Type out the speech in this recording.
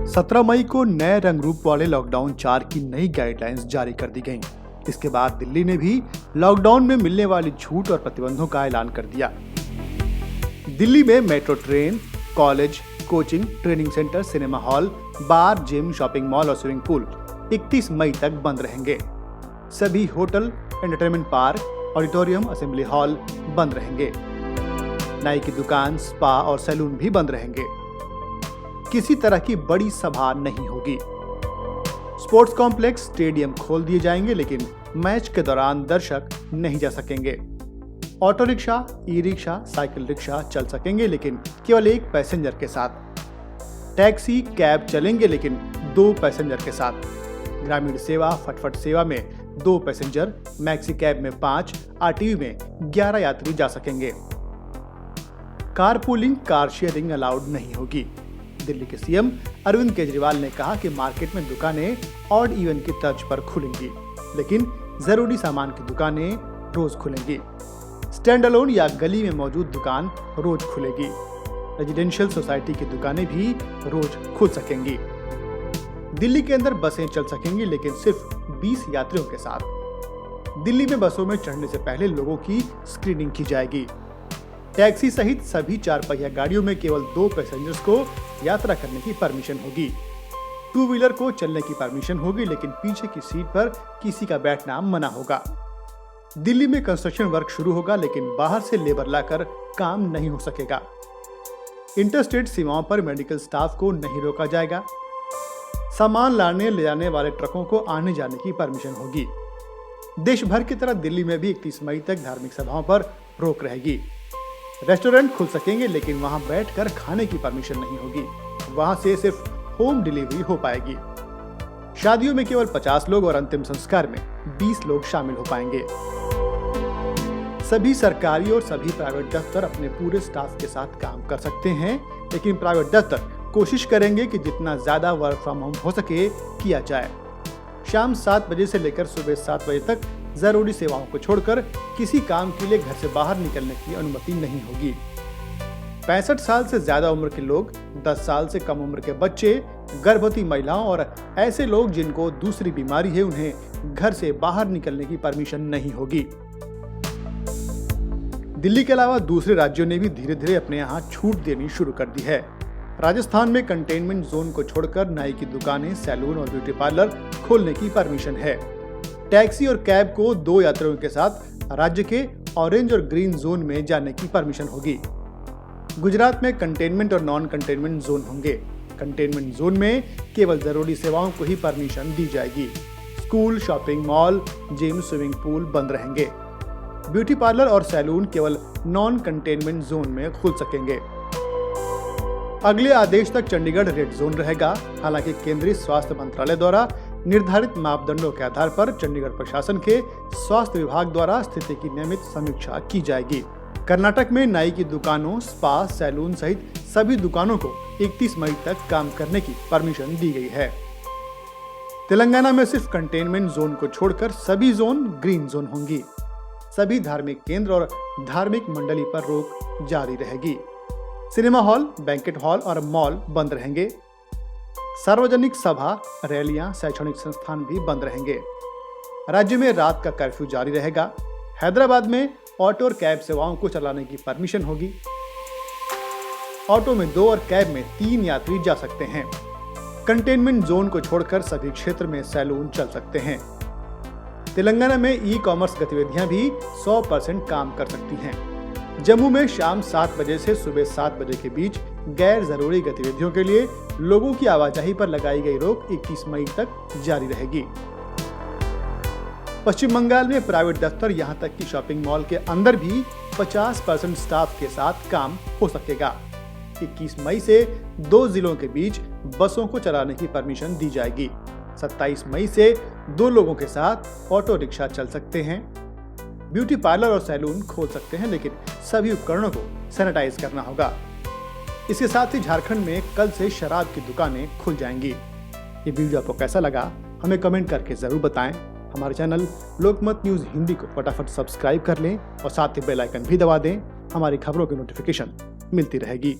17 मई को नए रंग रूप वाले लॉकडाउन 4 की नई गाइडलाइंस जारी कर दी गईं। इसके बाद दिल्ली ने भी लॉकडाउन में मिलने वाली छूट और प्रतिबंधों का ऐलान कर दिया। दिल्ली में metro train, college, coaching, training centre, cinema hall, bar, gym, shopping mall और स्विमिंग पूल 31 मई तक बंद रहेंगे। सभी hotel, entertainment park, auditorium, assembly hall बंद रहेंगे। नाई की दुकान, स्पा और सैलून भी बंद रहेंगे। किसी तरह की बड़ी सभा नहीं होगी। स्पोर्ट्स कॉम्प्लेक्स, स्टेडियम खोल दिए जाएंगे, लेकिन मैच के दौरान दर्शक नहीं जा सकेंगे। Auto rickshaw, e rickshaw, cycle rickshaw चल सकेंगे, लेकिन केवल एक पैसेंजर के साथ। टैक्सी, कैब चलेंगे, लेकिन 2 पैसेंजर के साथ। ग्रामीण सेवा, फटफट सेवा में 2 पैसेंजर, मैक्सी कैब में 5, आरटीवी में 11 यात्री जा सकेंगे। Car pooling, car sharing allowed नहीं होगी। दिल्ली के सीएम अरविंद केजरीवाल ने कहा कि मार्केट में दुकानें ऑड इवन की तर्ज पर खुलेंगी, लेकिन जरूरी सामान की दुकानें रोज खुलेंगी। स्टैंड अलोन या गली में मौजूद दुकान रोज खुलेगी। रेजिडेंशियल सोसाइटी की दुकानें भी रोज खुल सकेंगी। दिल्ली के अंदर बसें चल सकेंगी, लेकिन सिर्फ 20 यात्रियों के साथ। दिल्ली में बसों में चढ़ने से पहले लोगों की स्क्रीनिंग की जाएगी। टैक्सी सहित सभी 4 पहिया गाड़ियों में केवल 2 पैसेंजर्स को यात्रा करने की परमिशन होगी। 2 व्हीलर को चलने की परमिशन होगी, लेकिन पीछे की सीट पर किसी का बैठना मना होगा। दिल्ली में कंस्ट्रक्शन वर्क शुरू होगा, लेकिन बाहर से लेबर लाकर काम नहीं हो सकेगा। इंटरस्टेट सीमाओं पर मेडिकल स्टाफ को नहीं रोका जाएगा। सामान लाने ले जाने वाले ट्रकों को आने जाने की परमिशन होगी। देश भर की तरह दिल्ली में भी 31 मई तक धार्मिक सभाओं पर रोक रहेगी। रेस्टोरेंट खुल सकेंगे, लेकिन वहां बैठकर खाने की परमिशन नहीं होगी। वहां से सिर्फ होम डिलीवरी हो पाएगी। शादियों में केवल 50 लोग और अंतिम संस्कार में 20 लोग शामिल हो पाएंगे। सभी सरकारी और सभी प्राइवेट दफ्तर अपने पूरे स्टाफ के साथ काम कर सकते हैं, लेकिन प्राइवेट दफ्तर कोशिश करेंगे कि जितना ज्यादा वर्क फ्रॉम होम हो सके किया जाए। शाम 7 बजे से लेकर सुबह 7 बजे तक जरूरी सेवाओं को छोड़कर किसी काम के लिए घर से बाहर निकलने की अनुमति नहीं होगी। 65 साल से ज्यादा उम्र के लोग, 10 साल से कम उम्र के बच्चे, गर्भवती महिलाओं और ऐसे लोग जिनको दूसरी बीमारी है, उन्हें घर से बाहर निकलने की परमिशन नहीं होगी। दिल्ली के अलावा दूसरे राज्यों ने भी धीरे धीरे अपने यहाँ छूट देनी शुरू कर दी है। राजस्थान में कंटेनमेंट जोन को छोड़कर नाई की दुकानें, सैलून और ब्यूटी पार्लर खोलने की परमिशन है। टैक्सी और कैब को 2 यात्रियों के साथ राज्य के ऑरेंज और ग्रीन जोन में जाने की परमिशन होगी। गुजरात में कंटेनमेंट और नॉन कंटेनमेंट जोन होंगे। कंटेनमेंट जोन में केवल जरूरी सेवाओं को ही परमिशन दी जाएगी। School, shopping mall, gym, swimming pool बंद रहेंगे। ब्यूटी पार्लर और सैलून केवल नॉन कंटेनमेंट जोन में खुल सकेंगे। अगले आदेश तक चंडीगढ़ रेड जोन रहेगा। हालांकि केंद्रीय स्वास्थ्य मंत्रालय द्वारा निर्धारित मापदंडों के आधार पर चंडीगढ़ प्रशासन के स्वास्थ्य विभाग द्वारा स्थिति की नियमित समीक्षा की जाएगी। कर्नाटक में नाई की दुकानों, स्पा, सैलून सहित सभी दुकानों को 31 मई तक काम करने की परमिशन दी गई है। तेलंगाना में सिर्फ कंटेनमेंट जोन को छोड़कर सभी जोन ग्रीन जोन होंगी। सभी धार्मिक केंद्र और धार्मिक मंडली पर रोक जारी रहेगी। सिनेमा हॉल, बैंकेट हॉल और मॉल बंद रहेंगे। सार्वजनिक सभा, रैलियां, शैक्षणिक संस्थान भी बंद रहेंगे। राज्य में रात का कर्फ्यू जारी रहेगा। हैदराबाद में ऑटो और कैब सेवाओं को चलाने की परमिशन होगी। ऑटो में 2 और कैब में 3 यात्री जा सकते हैं। कंटेनमेंट जोन को छोड़कर सभी क्षेत्र में सैलून चल सकते हैं। तेलंगाना में ई कॉमर्स गतिविधियां भी 100% काम कर सकती हैं। जम्मू में शाम 7 बजे से सुबह 7 बजे के बीच गैर जरूरी गतिविधियों के लिए लोगों की आवाजाही पर लगाई गई रोक 21 मई तक जारी रहेगी। पश्चिम बंगाल में प्राइवेट दफ्तर, यहां तक कि शॉपिंग मॉल के अंदर भी 50% स्टाफ के साथ काम हो सकेगा। 21 मई से 2 जिलों के बीच बसों को चलाने की परमिशन दी जाएगी। 27 मई से 2 लोगों के साथ ऑटो रिक्शा चल सकते हैं। ब्यूटी पार्लर और सैलून खोल सकते हैं, लेकिन सभी उपकरणों को सैनिटाइज करना होगा। इसके साथ ही झारखंड में कल से शराब की दुकानें खुल जाएंगी। ये वीडियो आपको कैसा लगा हमें कमेंट करके जरूर बताएं। हमारे चैनल लोकमत न्यूज हिंदी को फटाफट सब्सक्राइब कर लें और साथ ही बेल आइकन भी दबा दें। हमारी खबरों की नोटिफिकेशन मिलती रहेगी।